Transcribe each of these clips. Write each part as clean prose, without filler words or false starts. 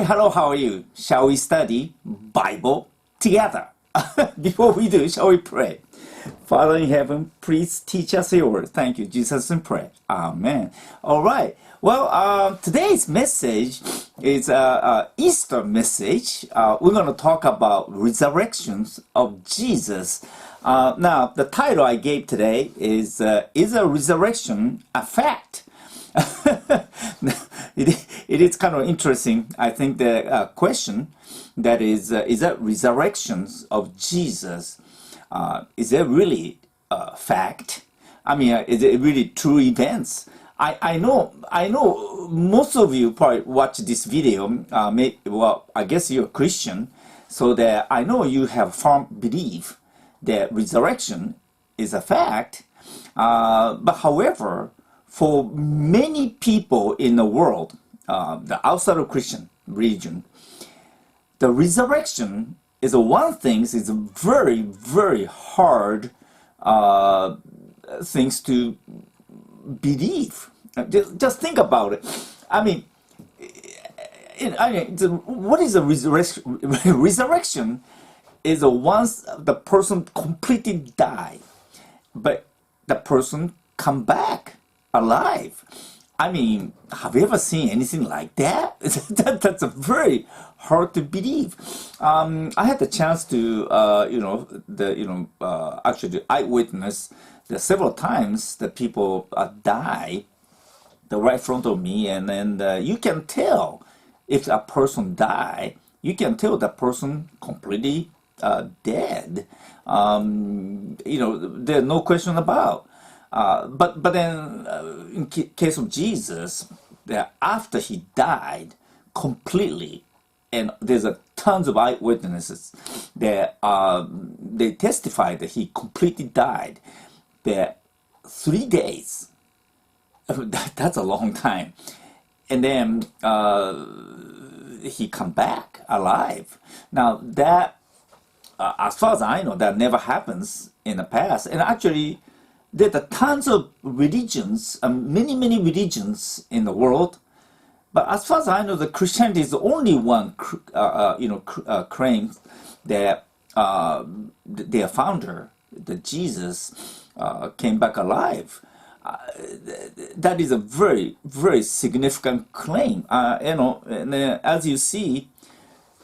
hello, how are you? Shall we study Bible together? Before we do, shall we pray? Father in heaven, please teach us your word. Thank you, Jesus, and pray. Amen. All right. Well, today's message is Easter message. We're going to talk about resurrections of Jesus. Now, the title I gave today is a resurrection a fact? It is kind of interesting. I think the question that is that resurrections of Jesus, is it really a fact? I mean, is it really true events? I know most of you probably watch this video. Well, I guess you're a Christian, so that I know you have firm belief that resurrection is a fact. But however, for many people in the world, the outside of Christian religion, the resurrection is one thing. It's a very, very hard things to believe. Just think about it. I mean, what is a resurrection? Resurrection is once the person completely died, but the person come back alive. I mean, have you ever seen anything like that? That's a very hard to believe. I had the chance to, actually the eyewitness that several times the people die right in front of me, and then you can tell if a person died. You can tell that person completely dead. There's no question about. But then in case of Jesus, that after he died completely, and there's tons of eyewitnesses that they testified that he completely died. That 3 days, that's a long time, and then he come back alive. Now that, as far as I know, that never happens in the past, and actually. There are tons of religions, many religions in the world, but as far as I know, the Christianity is the only one, claims that their founder, that Jesus, came back alive. That is a very, very significant claim. And as you see,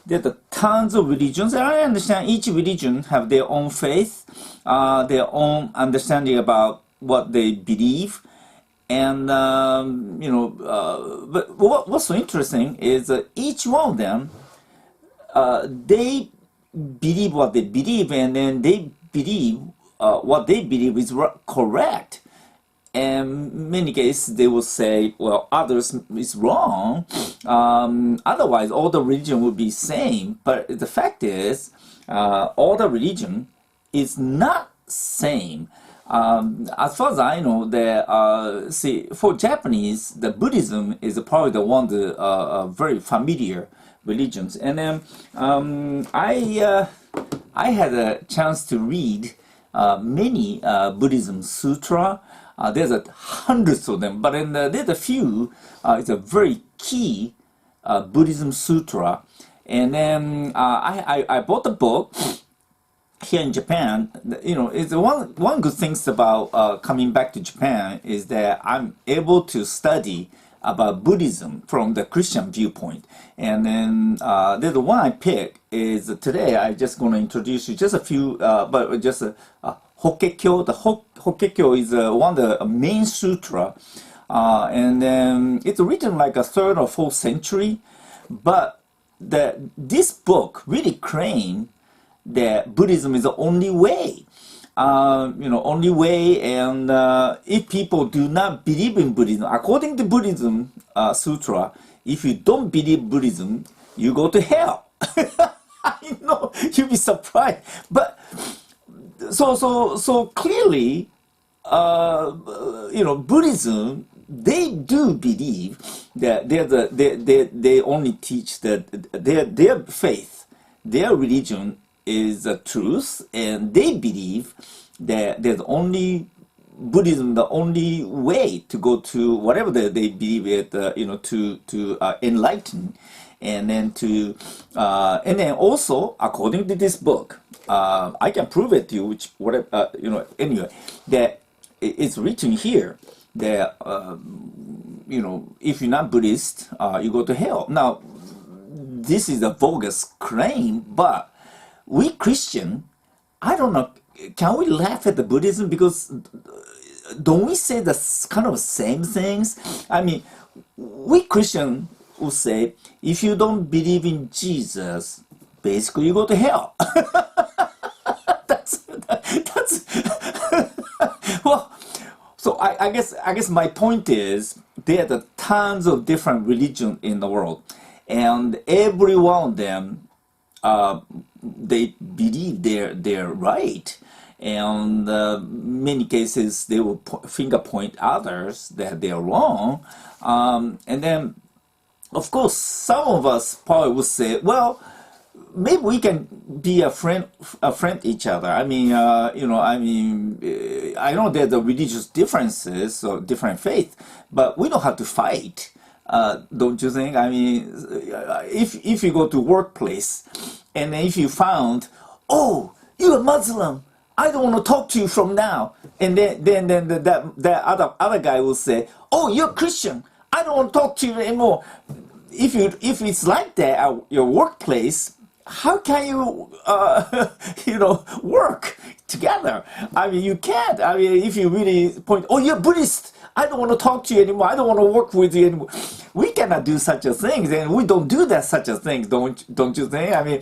there are tons of religions, and I understand each religion have their own faith, their own understanding about what they believe, and but what's so interesting is each one of them, they believe what they believe, and then they believe what they believe is correct. And in many cases, they will say, well, others is wrong. Otherwise, all the religion would be same. But the fact is, all the religion is not same. As far as I know, for Japanese, the Buddhism is probably the one the very familiar religions. And then I had a chance to read many Buddhism sutra. There's hundreds of them, but there's a few. It's a very key Buddhism sutra, and then I bought the book here in Japan. It's one good things about coming back to Japan is that I'm able to study about Buddhism from the Christian viewpoint. And then there's the one I picked is today. I just going to introduce you just a few, but just Hokkekyo. The Hokkekyo is one of the main sutra, and then it's written like a 3rd or 4th century. But this book really claims that Buddhism is the only way. Only way, and if people do not believe in Buddhism, according to Buddhism sutra, if you don't believe Buddhism, you go to hell. I know, you'll be surprised, but so clearly, Buddhism, they do believe that they only teach that their faith, their religion is the truth, and they believe that there's only Buddhism, the only way to go to whatever they believe it, to enlighten. and then and then also according to this book, I can prove it to you, which whatever anyway, that it's written here that if you're not Buddhist, you go to hell. Now, this is a bogus claim, but we Christian, I don't know, can we laugh at the Buddhism? Because don't we say the kind of same things? I mean, we Christian will say, if you don't believe in Jesus, basically you go to hell. that's well, so I guess my point is there are tons of different religions in the world, and every one of them they believe they're right, and many cases they will finger point others that they're wrong, and then of course some of us probably would say, well, maybe we can be a friend each other. I mean, I know there are religious differences or different faith, but we don't have to fight. Don't you think? I mean, if you go to workplace and if you found, oh, you're a Muslim, I don't want to talk to you from now, and then that other guy will say, oh, you're Christian, I don't want to talk to you anymore. If it's like that at your workplace, how can you work together? I mean, you can't. I mean, if you really point, oh, you're Buddhist, I don't want to talk to you anymore, I don't want to work with you anymore. We cannot do such a thing, and we don't do that such a thing, don't you think? I mean,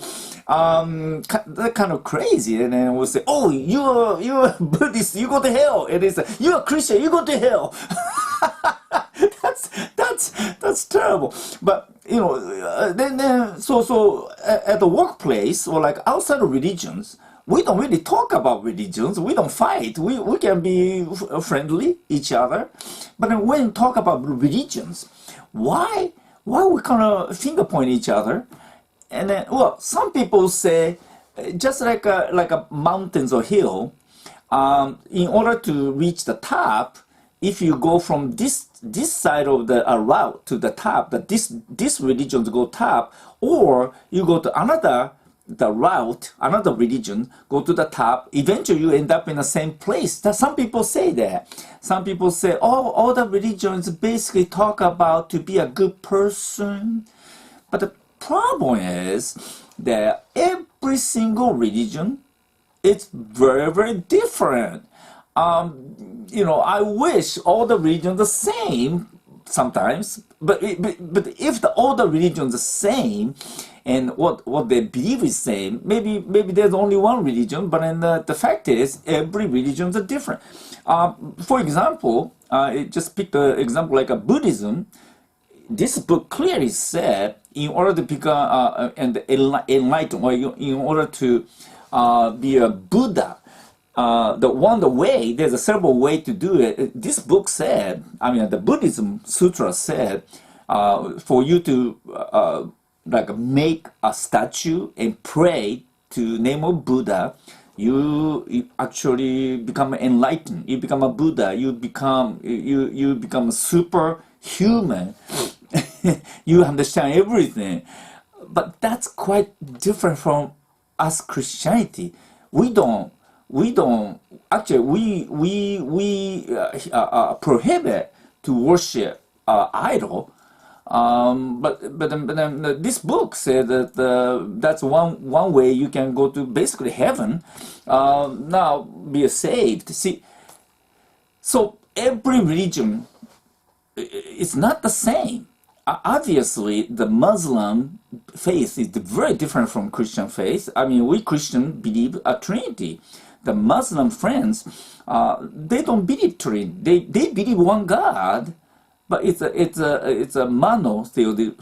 that's kind of crazy. And then we'll say, oh, you're a Buddhist, you go to hell. And they say, you're a Christian, you go to hell. That's terrible. But then so at the workplace or like outside of religions, we don't really talk about religions. We don't fight. We can be friendly each other. But then when we talk about religions, why we kind of finger point each other? And then, well, some people say, just like a mountains or hill, in order to reach the top, if you go from this side of the route to the top, that this religion go top, or you go to another religion, go to the top, eventually you end up in the same place. Some people say that. Some people say, oh, all the religions basically talk about to be a good person. But the problem is that every single religion is very, very different. I wish all the religions the same sometimes, but if all the religions the same, and what they believe is same, maybe there's only one religion, but then the fact is every religions are different. For example, just pick the example like a Buddhism. This book clearly said, in order to become enlightened, or in order to be a Buddha, there's a several ways to do it. This book said, the Buddhism Sutra said, for you to make a statue and pray to name of Buddha, you actually become enlightened. You become a Buddha. You become a superhuman. You understand everything. But that's quite different from us Christianity. We prohibit to worship idol. But this book said that that's one way you can go to basically heaven. Now be saved. See, so every religion is not the same. Obviously, the Muslim faith is very different from Christian faith. We Christian believe a Trinity. The Muslim friends, they don't believe Trinity. They believe one God, but it's a monotheism,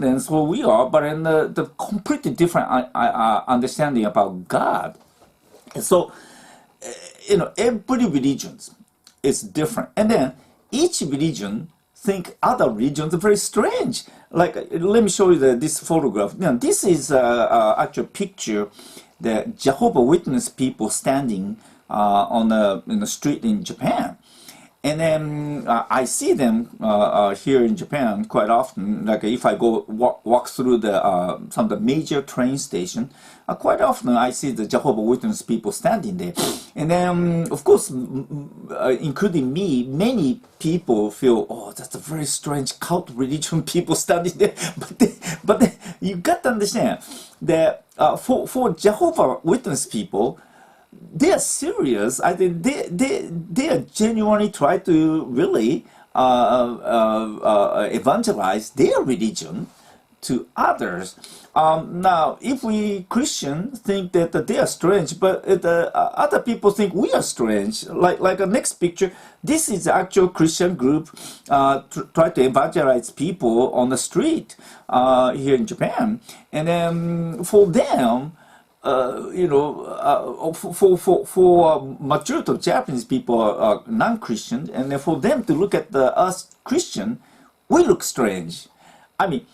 and so we are. But in the completely different understanding about God. And so, every religion is different, and then each religion think other religions are very strange. Like, let me show you this photograph. This is actual picture that Jehovah Witness people standing in the street in Japan. And then I see them here in Japan quite often. Like if I go walk through the some of the major train station, quite often I see the Jehovah Witness people standing there. And then, of course, including me, many people feel, oh, that's a very strange cult religion people standing there. But you got to understand that for Jehovah Witness people, they are serious. I think they are genuinely try to really evangelize their religion to others. Now, if we Christians think that they are strange, but other people think we are strange, like the next picture, this is the actual Christian group try to evangelize people on the street here in Japan, and then for them. For majority of Japanese people are non-Christian, and then for them to look at us Christian, we look strange. I mean,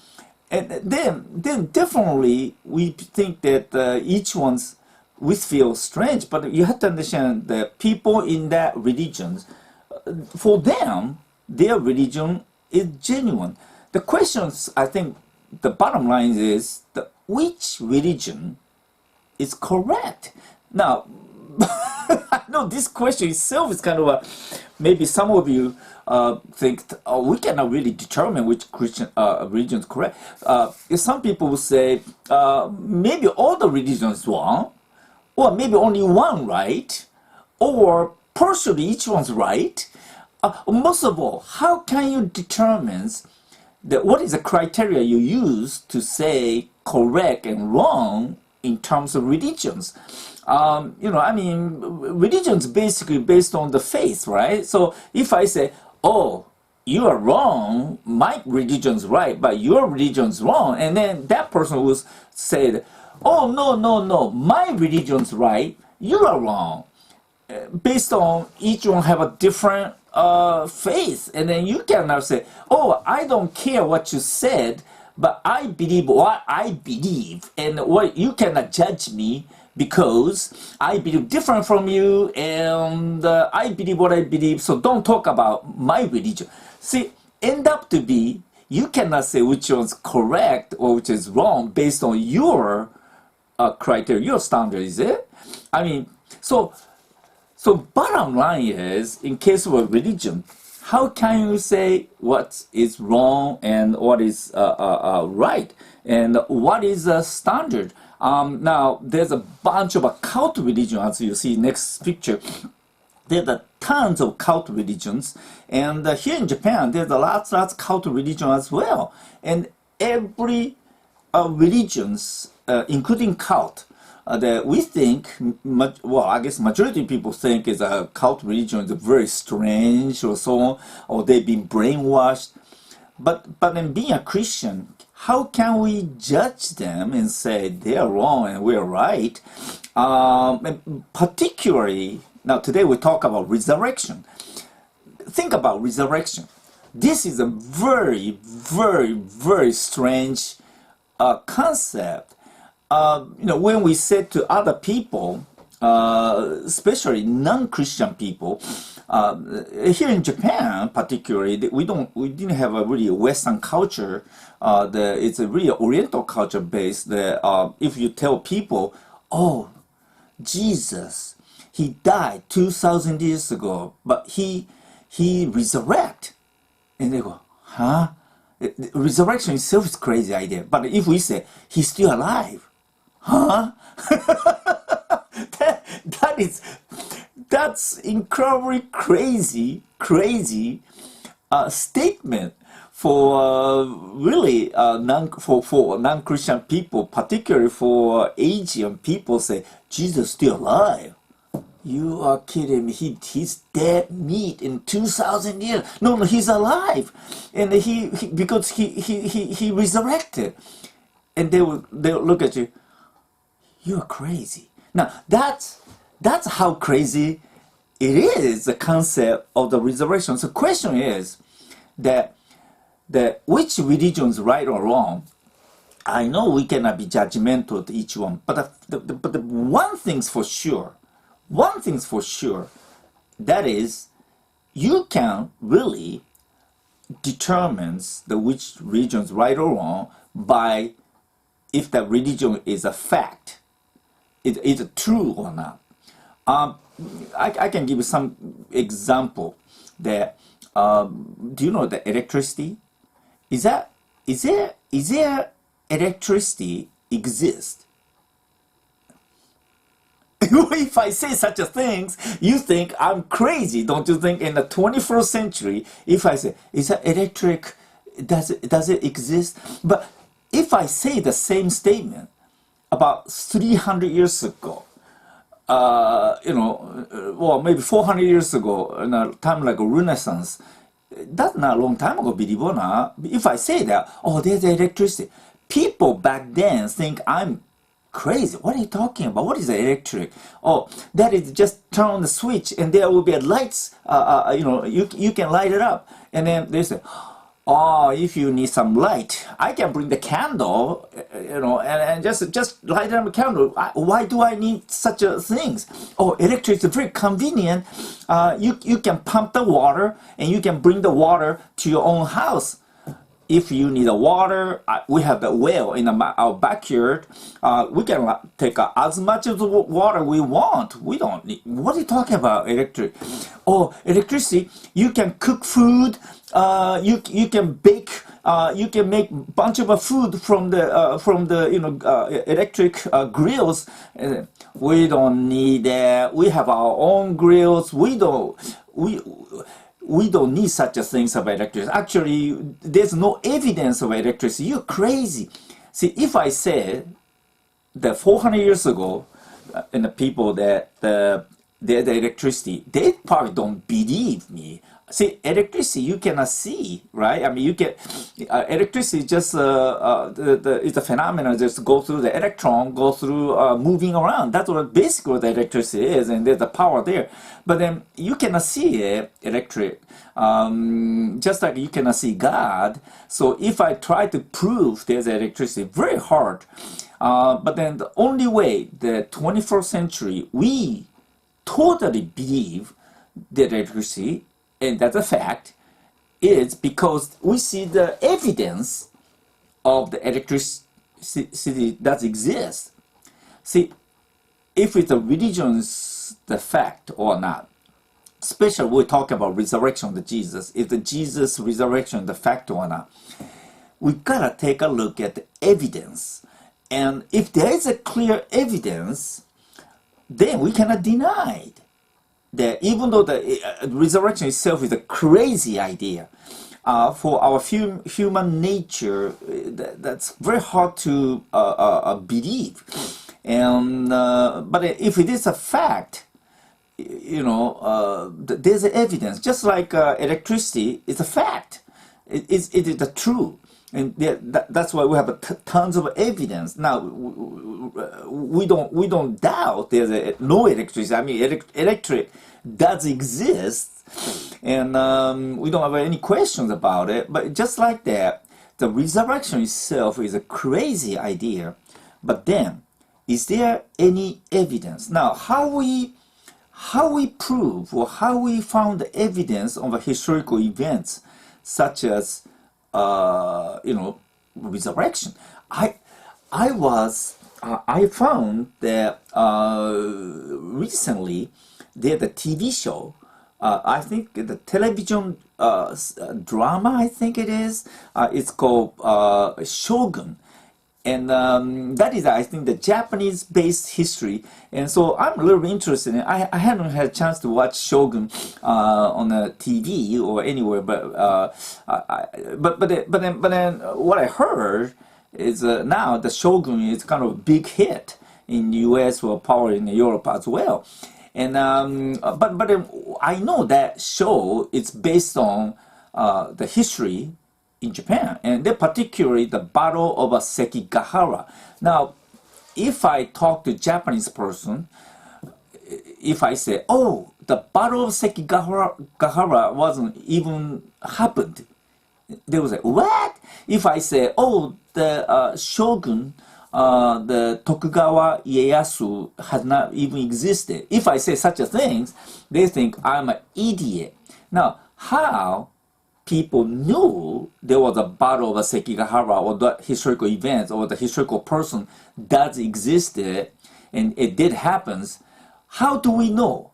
and then definitely we think that we feel strange, but you have to understand that people in that religion, for them, their religion is genuine. The questions, I think, the bottom line is which religion is correct. Now, I know this question itself is kind of maybe some of you think we cannot really determine which Christian religion is correct. Some people will say maybe all the religions wrong, or maybe only one right, or partially each one's right. Most of all, how can you determine what is the criteria you use to say correct and wrong in terms of religions? Religion's basically based on the faith, right? So if I say, oh, you are wrong, my religion's right, but your religion's wrong, and then that person will say, oh, no, my religion's right, you are wrong. Based on each one have a different faith, and then you cannot say, oh, I don't care what you said, but I believe what I believe, and what you cannot judge me because I believe different from you, and I believe what I believe, so don't talk about my religion. See, end up to be, you cannot say which one's correct or which is wrong based on your criteria, your standard, is it? I mean, so bottom line is, in case of a religion, how can you say what is wrong and what is right, and what is a standard? Now, there's a bunch of cult religion, as you see next picture. There are tons of cult religions, and here in Japan, there's lots of cult religion as well. And every religions, including cult, that we think, I guess majority of people think is a cult religion is very strange or so on, or they've been brainwashed. But then being a Christian, how can we judge them and say they are wrong and we're right? And particularly, now today we talk about resurrection. Think about resurrection. This is a very, very, very strange concept. When we said to other people, especially non-Christian people, here in Japan, particularly, we didn't have a really Western culture. It's a really Oriental culture based. If you tell people, oh, Jesus, he died 2,000 years ago, but he resurrected, and they go, huh? Resurrection itself is a crazy idea. But if we say he's still alive, huh? That's incredibly crazy statement for really for non-Christian people, particularly for Asian people. Say Jesus still alive. You are kidding me. He's dead meat in 2,000 years. No, he's alive, and because he resurrected, and they'll look at you. You're crazy. Now that's how crazy it is. The concept of the resurrection. So the question is that which religion is right or wrong. I know we cannot be judgmental to each one, but the one thing's for sure. One thing's for sure, that is, you can really determine which religion is right or wrong by if that religion is a fact, is it true or not. I can give you some example that do you know the electricity? Is there electricity exist? If I say such a things, you think I'm crazy, don't you think? In the 21st century, if I say, is that electric, does it exist? But if I say the same statement about 300 years ago, well, maybe 400 years ago, in a time like a Renaissance, that's not a long time ago, believe it or not. If I say that, oh, there's electricity, people back then think I'm crazy. What are you talking about? What is electric? Oh, that is just turn on the switch and there will be a lights. You can light it up. And then they say, oh, if you need some light, I can bring the candle, and just light up a candle. Why do I need such a things? Oh, electric is very convenient. You can pump the water and you can bring the water to your own house. If you need water, we have the well in our backyard. We can take as much of the water we want. We don't need. What are you talking about? Electric? Oh, electricity. You can cook food. You can bake. You can make bunch of food from the electric grills. We don't need that. We have our own grills. We don't need such a things of electricity. Actually, there's no evidence of electricity. You're crazy. See, if I said that 400 years ago, and the people that the electricity, they probably don't believe me. See, electricity you cannot see, right? I mean, you can electricity just it's a phenomenon. Just go through the electron, go through moving around. That's what basically the electricity is, and there's the power there. But then you cannot see it, electric, just like you cannot see God. So if I try to prove there's electricity, very hard. But then the only way, the 21st century, we totally believe that electricity, and that's a fact, is because we see the evidence of the electricity that exists. See, if it's a religion's the fact or not, especially we talk about resurrection of Jesus, if the Jesus resurrection the fact or not, we gotta take a look at the evidence. And if there is a clear evidence, then we cannot deny it. That even though the resurrection itself is a crazy idea, for our human nature, that's very hard to believe. And but if it is a fact, there's evidence. Just like electricity is a fact. It is the truth. And that's why we have tons of evidence. Now we don't doubt there's no electricity. I mean, electric does exist, and we don't have any questions about it. But just like that, the resurrection itself is a crazy idea. But then, is there any evidence? Now, how we prove or how we found the evidence of historical events such as resurrection. I found that recently there's a TV show. I think the television drama. I think it is. It's called Shogun. And that is, I think, the Japanese-based history. And so I'm a little bit interested in it. I haven't had a chance to watch Shogun on the TV or anywhere, but then what I heard is now the Shogun is kind of a big hit in the U.S. or power in Europe as well. And but I know that show is based on the history in Japan, and then particularly the Battle of Sekigahara. Now, if I talk to a Japanese person, if I say, oh, the Battle of Sekigahara wasn't even happened, they will say, what? If I say, oh, the Shogun the Tokugawa Ieyasu has not even existed. If I say such a thing, they think I'm an idiot. Now, how people knew there was a battle of Sekigahara or the historical events or the historical person that existed and it did happens, how do we know?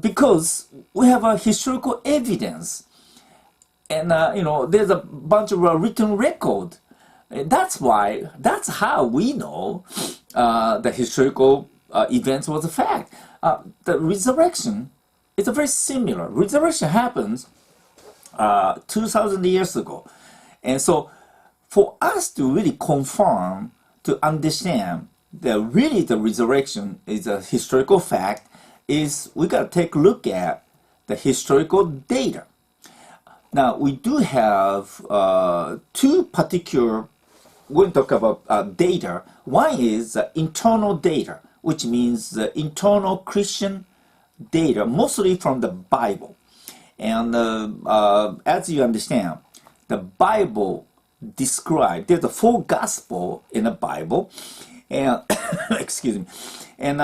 Because we have a historical evidence. And, there's a bunch of written record. And that's how we know the historical events was a fact. The resurrection is very similar. Resurrection happens 2,000 years ago. And so for us to really confirm, to understand that really the resurrection is a historical fact, is we got to take a look at the historical data. Now, we do have two particular, we're going to talk about data. One is internal data, which means internal Christian data, mostly from the Bible. And as you understand, the Bible describes, there's a full gospel in the Bible, and excuse me, and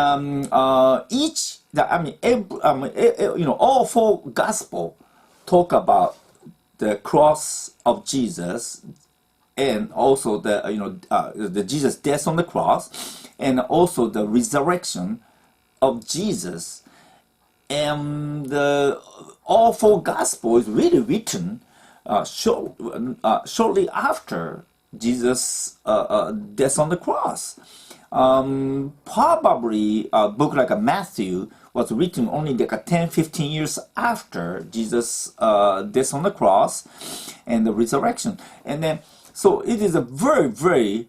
all four gospel talk about the cross of Jesus, and also the Jesus death on the cross, and also the resurrection of Jesus. And all four gospels really written shortly after Jesus' death on the cross. Probably a book like Matthew was written only like 10, 15 years after Jesus' death on the cross and the resurrection. And then, so it is a very, very,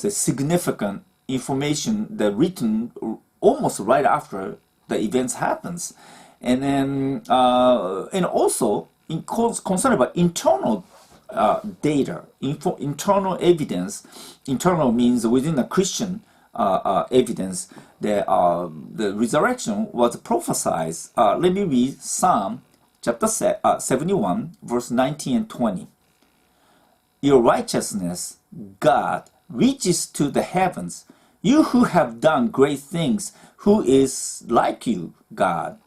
significant information that written almost right after the events happens. And then, and also, concerned about internal data, internal evidence. Internal means within the Christian evidence that the resurrection was prophesied. Let me read Psalm chapter 71, verse 19 and 20. Your righteousness, God, reaches to the heavens. You who have done great things, who is like you, God?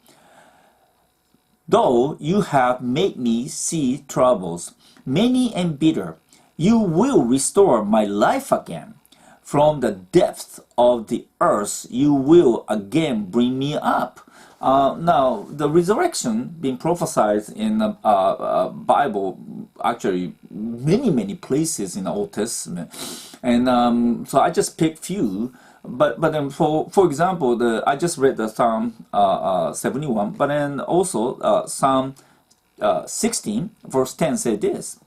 Though you have made me see troubles, many and bitter, you will restore my life again. From the depths of the earth, you will again bring me up. Now, the resurrection being prophesied in the Bible, actually many, many places in the Old Testament. And so I just picked few. But then, for example, I just read the Psalm 71, but then also Psalm 16, verse 10 said this: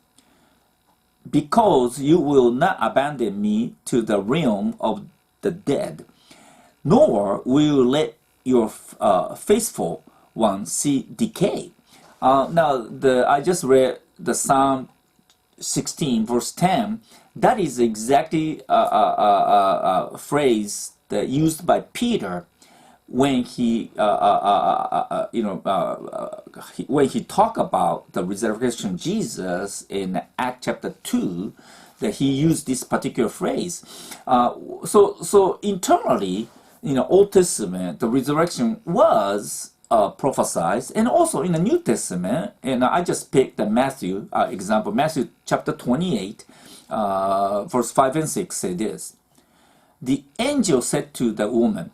because you will not abandon me to the realm of the dead, nor will you let your faithful one see decay. Now, I just read the Psalm 16, verse 10. That is exactly a phrase that used by Peter when he when he talked about the resurrection of Jesus in Acts chapter 2, that he used this particular phrase. So internally, Old Testament, the resurrection was prophesied, and also in the New Testament. And I just picked the Matthew example, Matthew chapter 28. Verse 5 and 6 say this: the angel said to the woman,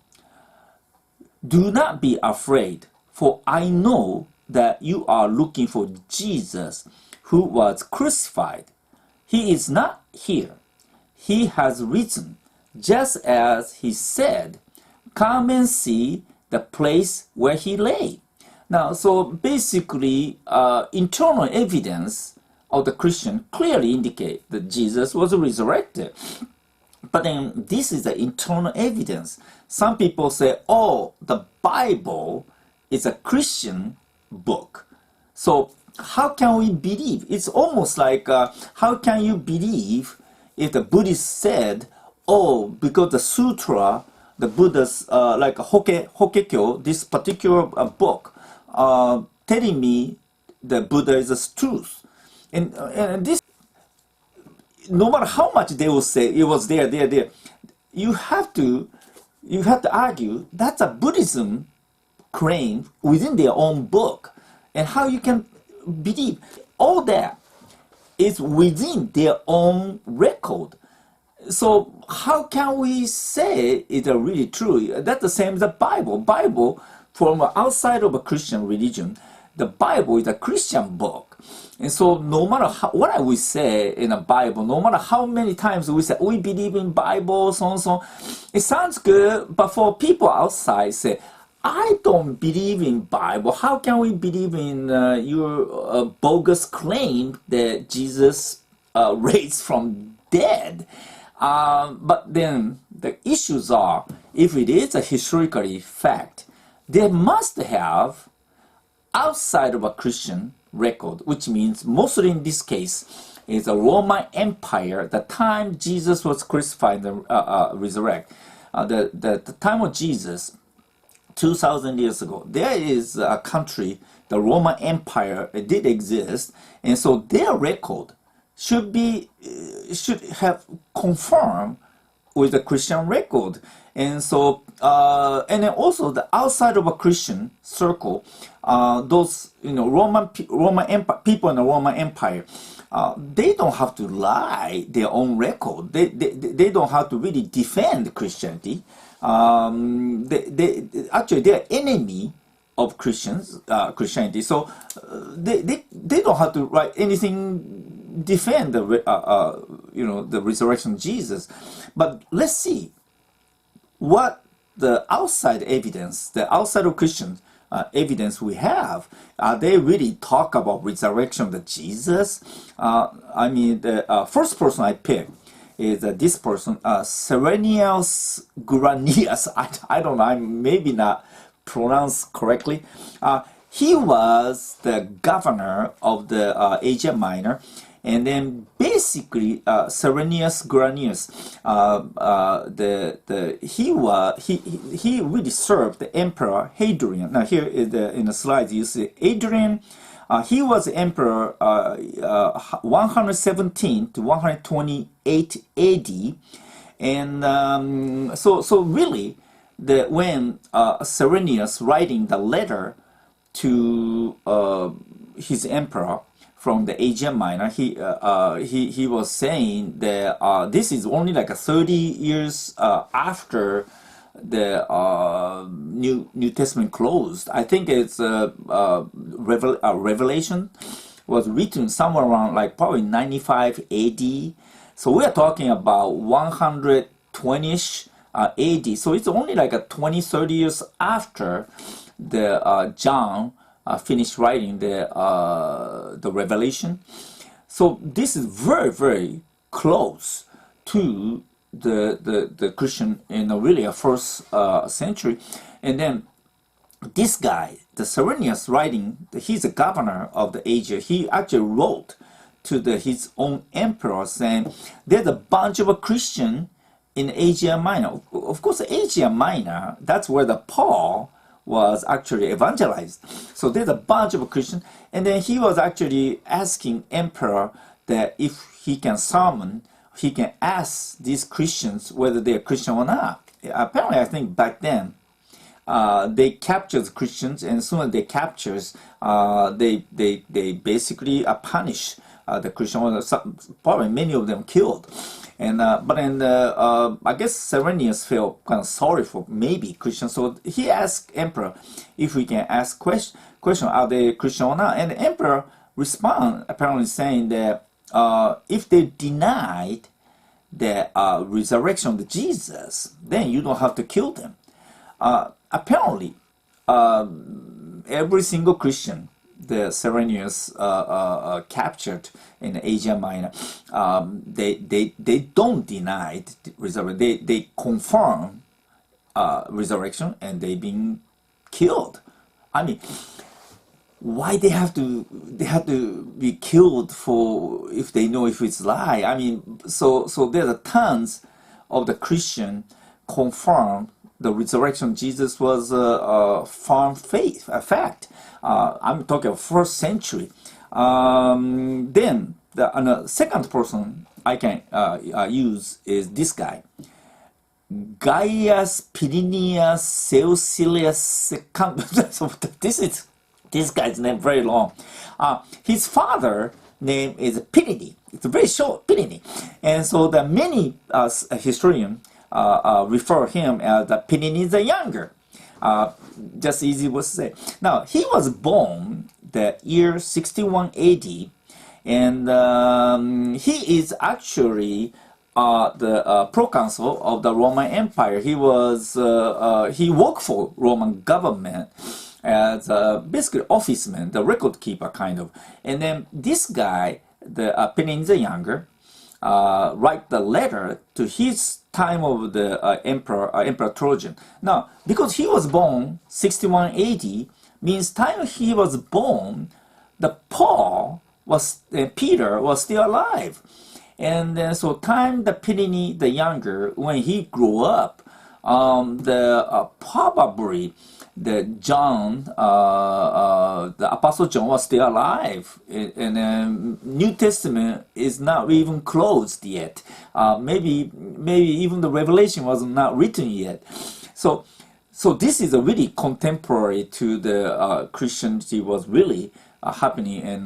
do not be afraid, for I know that you are looking for Jesus who was crucified. He is not here. He has risen, just as he said. Come and see the place where he lay. Now, so basically, internal evidence of the Christian clearly indicate that Jesus was resurrected. But then this is the internal evidence. Some people say, oh, the Bible is a Christian book. So how can we believe? It's almost like, how can you believe if the Buddhist said, oh, because the sutra, the Buddha's, like Hokkekyo, this particular book, telling me the Buddha is a truth. And this, no matter how much they will say it was there, you have to argue that's a Buddhism claim within their own book, and how you can believe all that is within their own record. So how can we say it's really true? That's the same as the Bible. Bible, from outside of a Christian religion, the Bible is a Christian book. And so no matter what we say in the Bible, no matter how many times we say, we believe in Bible, so on, so on, it sounds good, but for people outside say, I don't believe in Bible. How can we believe in your bogus claim that Jesus raised from dead? But then the issues are, if it is a historically fact, they must have outside of a Christian record, which means mostly in this case is a Roman Empire. The time Jesus was crucified and resurrected, the time of Jesus, 2,000 years ago, there is a country, the Roman Empire, it did exist, and so their record should have confirmed with the Christian record. And so and then also the outside of a Christian circle, those Roman Empire, people in the Roman Empire, they don't have to lie their own record. They don't have to really defend Christianity. Actually they're enemy of Christianity. So they don't have to write anything defend the the resurrection of Jesus. But let's see what the outside evidence, the outside of Christian evidence we have. They really talk about resurrection of Jesus. I mean, the first person I picked is this person, Serenius Granius. I don't know, I maybe not pronounced correctly. He was the governor of the Asia Minor. And then basically, Serenius Granius, he really served the emperor Hadrian. Now here in the slides you see Hadrian. He was emperor 117 to 128 AD, and so really, when Serenius writing the letter to his emperor from the Asia Minor, he was saying that this is only like 30 years after the New Testament closed. I think it's Revelation was written somewhere around like probably 95 AD. So we are talking about 120ish AD. So it's only like 20-30 years after the John finished writing the Revelation. So this is very, very close to the Christian in really a first century. And then this guy, the Serenius writing, he's a governor of the Asia. He actually wrote to his own emperor saying there's a bunch of Christian in Asia Minor. Of course, Asia Minor, that's where the Paul was actually evangelized. So there's a bunch of Christians, and then he was actually asking emperor that if he can summon, he can ask these Christians whether they're Christian or not. Apparently, I think back then they captured Christians, and as soon as they captures, they basically punish the Christian. Probably many of them killed. And but then I guess Serenius felt kind of sorry for maybe Christians, so he asked emperor if we can ask question are they Christian or not, and the emperor respond apparently saying that if they denied the resurrection of Jesus, then you don't have to kill them. Apparently, every single Christian the Serenius captured in Asia Minor, they don't deny resurrection. They confirm resurrection, and they been killed. I mean, why they have to be killed for if they know if it's lie? I mean, so there are tons of the Christian confirm the resurrection of Jesus was a firm faith, a fact. I'm talking of first century. Then the second person I can use is this guy. Gaius Pirinius Ceusilius so this guy's name very long. His father name is Pirini. It's very short, Pirini, and so the many historians refer him as the Pirini the Younger. Just easy to say. Now he was born the year 61 AD, and he is actually the proconsul of the Roman Empire. He was he worked for Roman government as basically officeman, the record keeper kind of. And then this guy, the Pliny the Younger, write the letter to his time of the Emperor Trojan. Now, because he was born 61 AD, means time he was born, the Peter was still alive. And then so time the Pliny the Younger, when he grew up, probably the John, the Apostle John was still alive, and New Testament is not even closed yet. Maybe even the Revelation was not written yet. So this is a really contemporary to the Christianity was really happening in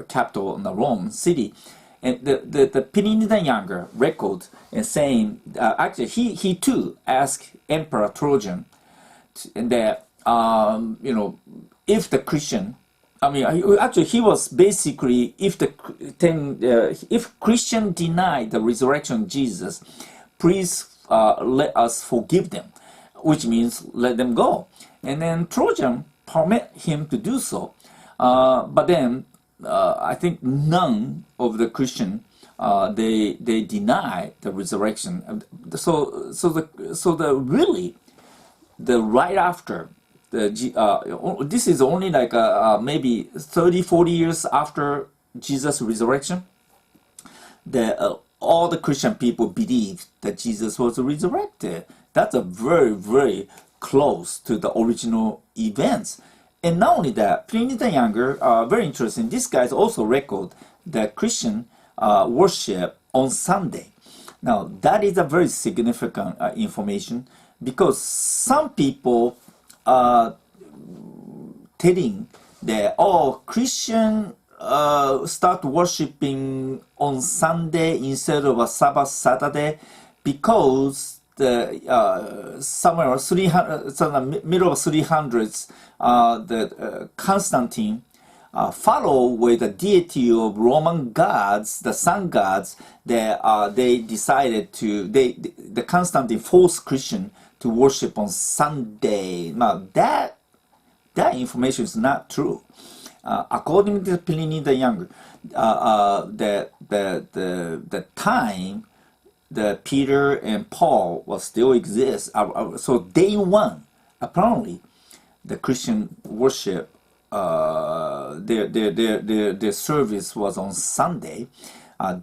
capital in the Rome city. And the Pliny the Younger record and saying actually he too asked Emperor Trojan that if the Christian, actually he was basically if Christian deny the resurrection of Jesus, please let us forgive them, which means let them go. And then Trojan permit him to do so, but then I think none of the Christian they deny the resurrection. So the right after this is only like maybe 30-40 years after Jesus' resurrection, all the Christian people believed that Jesus was resurrected. That's a very, very close to the original events. And not only that, Pliny the Younger, very interesting, this guy also record that Christian worship on Sunday. Now, that is a very significant information, because some people telling that, Christian start worshiping on Sunday instead of a Sabbath Saturday, because somewhere 300, so the middle of 300s, the Constantine follow with the deity of Roman gods, the sun gods, that they decided to the Constantine forced Christian to worship on Sunday. Now that information is not true. According to Pliny the Younger, the time that Peter and Paul will still exist. So day one, apparently, the Christian worship, their service was on Sunday,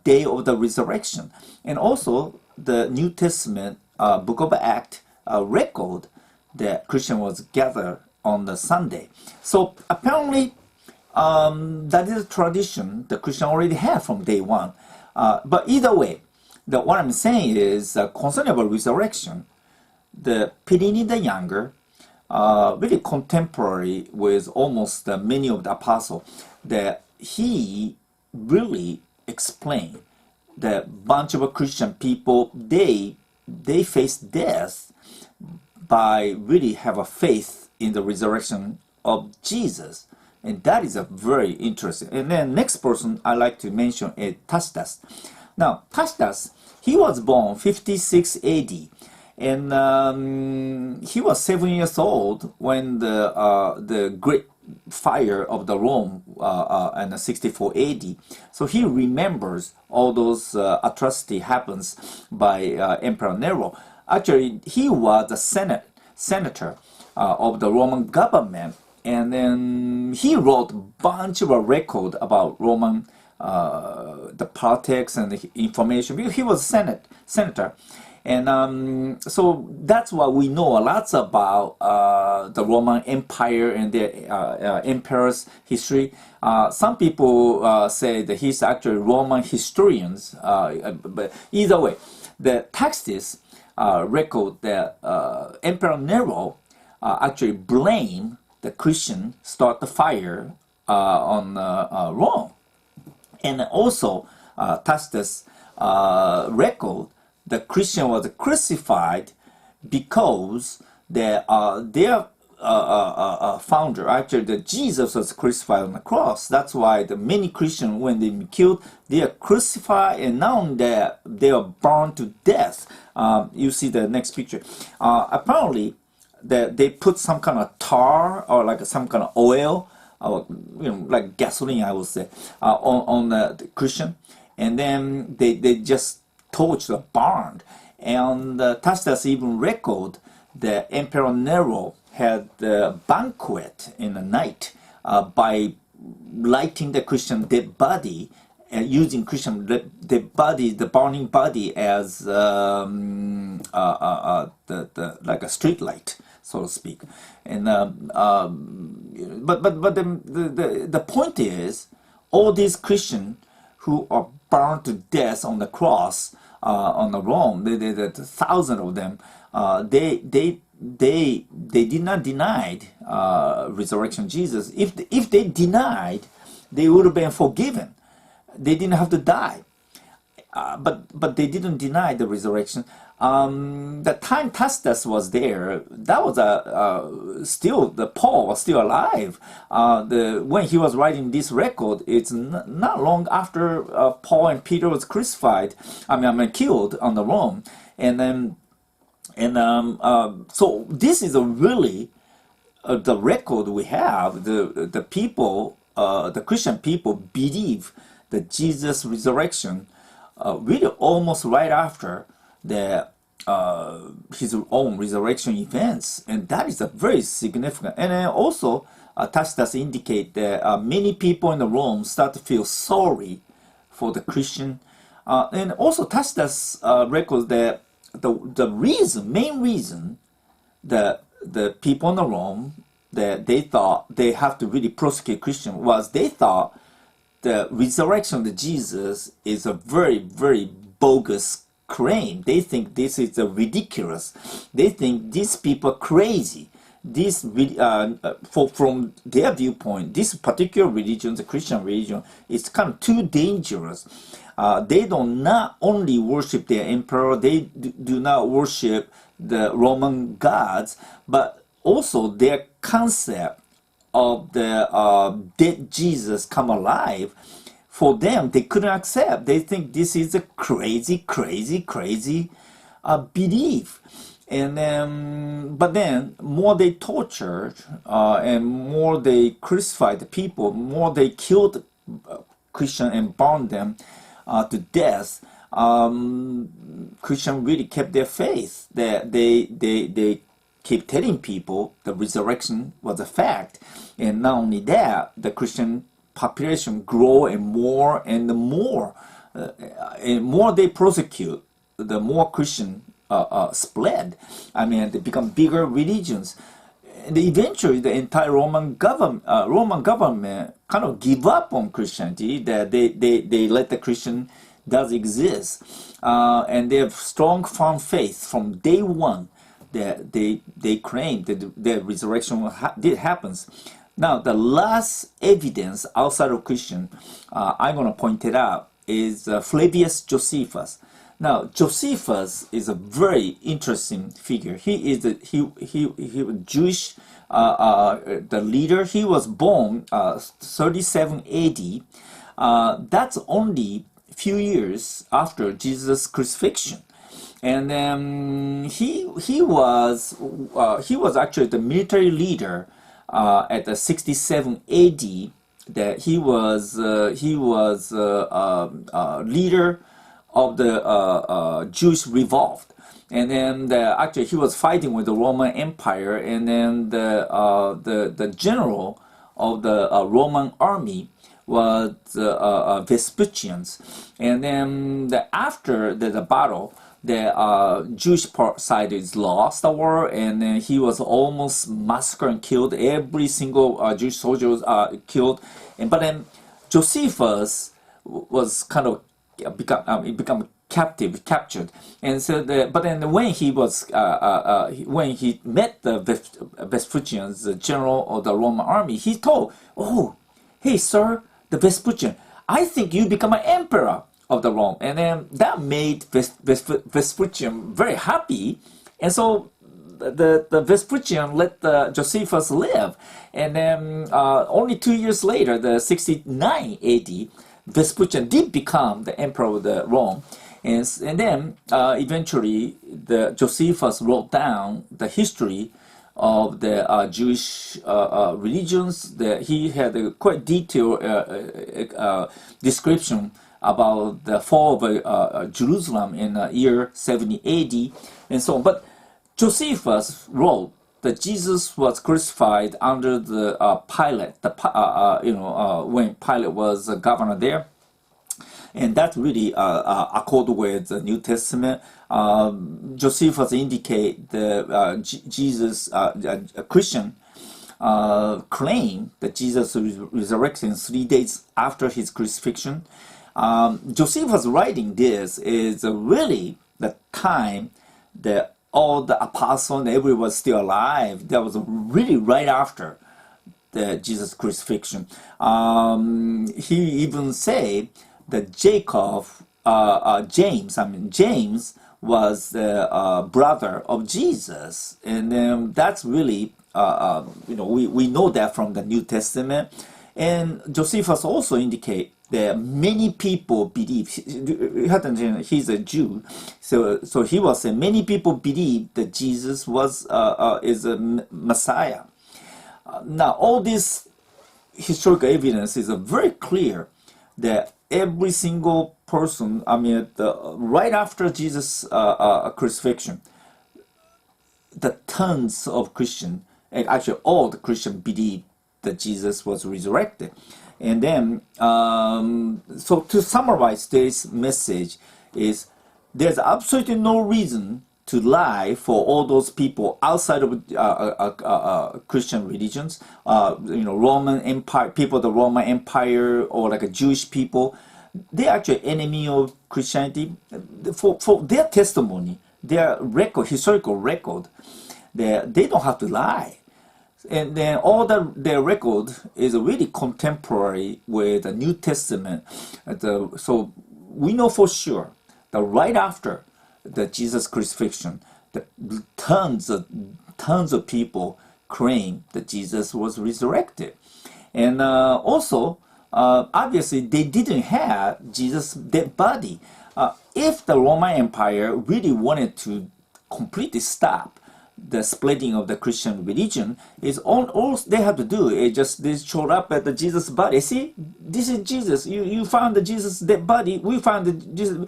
day of the resurrection, and also the New Testament Book of Acts record that Christian was gathered on the Sunday. So apparently, that is a tradition the Christian already had from day one. But either way, what I'm saying is concerning about resurrection, the Pliny the Younger, really contemporary with almost many of the apostles, that he really explained that bunch of Christian people, they face death by really have a faith in the resurrection of Jesus. And that is a very interesting. And then next person I like to mention is Tacitus. Now, Tacitus, he was born 56 AD, and he was 7 years old when the great fire of the Rome in 64 AD. So he remembers all those atrocity happens by Emperor Nero. Actually, he was a senator of the Roman government, and then he wrote a bunch of record about Roman the politics and the information, because he was a senator. And so that's why we know a lot about the Roman Empire and the emperor's history. Some people say that he's actually Roman historians, but either way, the texts record that Emperor Nero actually blamed the Christian start the fire on Rome. And also, Tacitus record the Christian was crucified because their founder, actually, the Jesus was crucified on the cross. That's why the many Christians, when they killed, they are crucified, and now they are burned to death. You see the next picture. Apparently, they put some kind of tar or like some kind of oil, like gasoline, I would say, on the Christian, and then they just torched or burned. And Tacitus even record that Emperor Nero had a banquet in the night by lighting the Christian dead body and using Christian dead body, the burning body, as like a street light, so to speak. And but the point is, all these Christians who are burned to death on the cross on the Rome, the thousands of them, they did not deny resurrection of Jesus. If they denied, they would have been forgiven. They didn't have to die. But they didn't deny the resurrection. The time Tacitus was there, that was still the Paul was still alive. When he was writing this record, it's not long after Paul and Peter was crucified. Killed on the Rome, so this is a really the record we have. The people, the Christian people, believe that Jesus' resurrection really almost right after his own resurrection events, and that is a very significant. And then also, Tacitus indicate that many people in the Rome start to feel sorry for the Christian, and also Tacitus records that the main reason that the people in the Rome that they thought they have to really prosecute Christian was they thought the resurrection of Jesus is a very, very bogus claim. They think this is ridiculous. They think these people are crazy. This, from their viewpoint, this particular religion, the Christian religion, is kind of too dangerous. They don't not only worship their emperor, they do not worship the Roman gods, but also their concept of the dead Jesus come alive. For them, they couldn't accept. They think this is a crazy belief. And then, but then, more they tortured and more they crucified the people, more they killed Christians and burned them to death. Christians really kept their faith. That they keep telling people the resurrection was a fact, and not only that, the Christian population grow and more, and more they prosecute, the more Christian spread. They become bigger religions, and eventually the entire Roman government kind of give up on Christianity. That they let the Christian does exist, and they have strong firm faith from day one that they claim that the resurrection did happens. Now, the last evidence outside of Christian, I'm going to point it out, is Flavius Josephus. Now, Josephus is a very interesting figure. He is he was Jewish, the leader. He was born 37 AD. That's only a few years after Jesus' crucifixion. And then he was actually the military leader at the 67 AD. That he was leader of the Jewish revolt, and then actually he was fighting with the Roman Empire, and then the general of the Roman army was Vespasian, and then after the battle, the Jewish part side is lost the war, and then he was almost massacred and killed. Every single Jewish soldier was killed, but then Josephus was kind of become captured, and so but then when he was when he met the Vespucians, the general of the Roman army, he told, "Oh, hey sir, the Vespucian, I think you become an emperor of the Rome," and then that made Vespucian very happy, and so the Vespucian let Josephus live, and then only 2 years later, the 69 AD, Vespucian did become the emperor of the Rome, and then eventually the Josephus wrote down the history of the Jewish religions. He had a quite detailed description about the fall of Jerusalem in year 70 AD, and so on. But Josephus wrote that Jesus was crucified under the Pilate, when Pilate was a governor there, and that really accord with the New Testament. Josephus indicate the Jesus, a Christian, claim that Jesus was resurrected 3 days after his crucifixion. Josephus writing this is really the time that all the apostles and everyone was still alive. That was really right after the Jesus crucifixion. He even say that James was the brother of Jesus, and that's really we know that from the New Testament. And Josephus also indicate that many people believe, he's a Jew, so he was saying many people believe that Jesus is a Messiah. Now all this historical evidence is very clear that every single person, right after Jesus' crucifixion, the tons of Christians, and actually all the Christians believe that Jesus was resurrected. And then, so to summarize this message is, there's absolutely no reason to lie for all those people outside of Christian religions, Roman Empire, people of the Roman Empire, or like a Jewish people. They're actually enemy of Christianity. For their testimony, their record, historical record, they don't have to lie. And then all their record is really contemporary with the New Testament. So we know for sure that right after the Jesus crucifixion, the tons of people claim that Jesus was resurrected. And also, obviously, they didn't have Jesus' dead body. If the Roman Empire really wanted to completely stop the spreading of the Christian religion, is all they have to do is just they showed up at the Jesus body. See, this is Jesus. You found the Jesus dead body. We found the Jesus.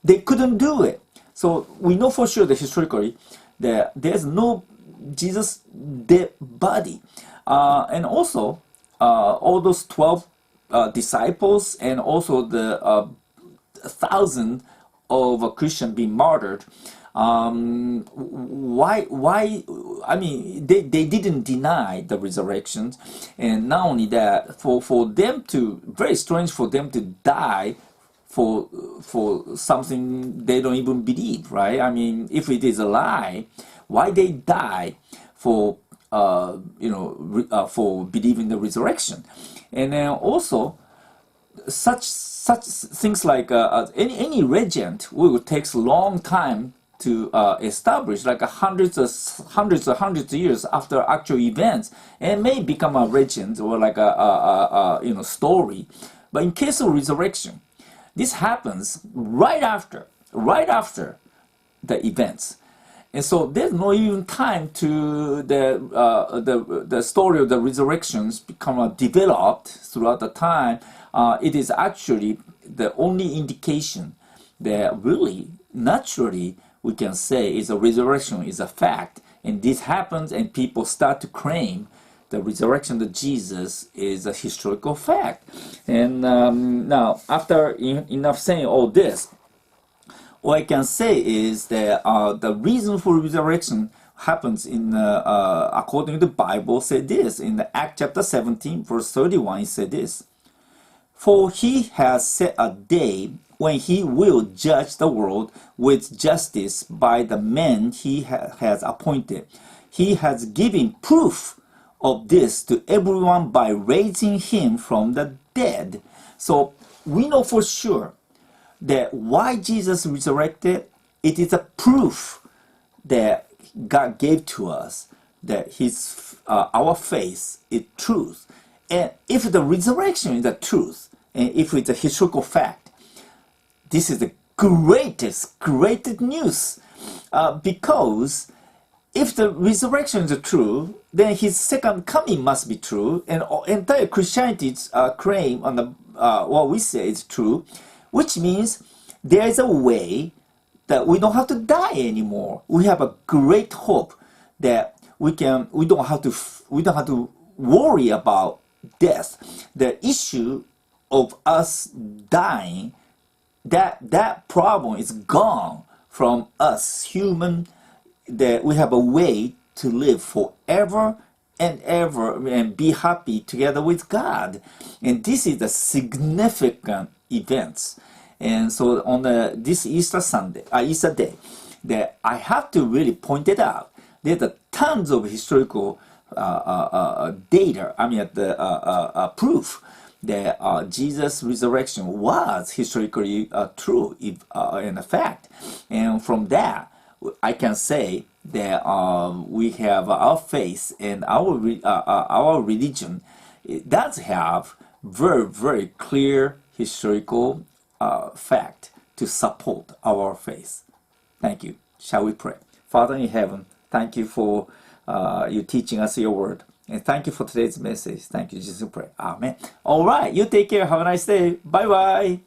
They couldn't do it. So we know for sure that historically that there's no Jesus dead body, and also all those 12 disciples, and also the 1,000 of Christians being martyred. Why? I mean, they didn't deny the resurrections, and not only that, for them to, very strange for them to die for something they don't even believe, right? I mean, if it is a lie, why they die for for believing the resurrection? And then also such things like any legend will take a long time to establish, like hundreds of years after actual events, and may become a legend or like a story. But in case of resurrection, this happens right after the events, and so there's no even time to the story of the resurrections become developed throughout the time. It is actually the only indication that really naturally we can say is a resurrection is a fact, and this happens, and people start to claim the resurrection of Jesus is a historical fact. And now, after enough saying all this, what I can say is that the reason for resurrection happens in according to the Bible said this in the Act chapter 17 verse 31. It said this: "For he has set a day when he will judge the world with justice by the men he has appointed. He has given proof of this to everyone by raising him from the dead." So we know for sure that why Jesus resurrected, it is a proof that God gave to us that our faith is truth. And if the resurrection is the truth, and if it's a historical fact, this is the greatest news. Because if the resurrection is true, then his second coming must be true, and entire Christianity's claim on the what we say is true, which means there is a way that we don't have to die anymore. We have a great hope that we don't have to worry about death. The issue of us dying, that problem is gone from us human, that we have a way to live forever and ever and be happy together with God. And this is a significant event. And so on this Easter Day, that I have to really point it out. There's tons of historical data. I mean, proof that Jesus' resurrection was historically true, in fact. And from that, I can say that we have our faith and our religion. It does have very clear historical fact to support our faith. Thank you. Shall we pray? Father in heaven, thank you for you teaching us your word. And thank you for today's message. Thank you, Jesus. We pray. Amen. All right. You take care. Have a nice day. Bye-bye.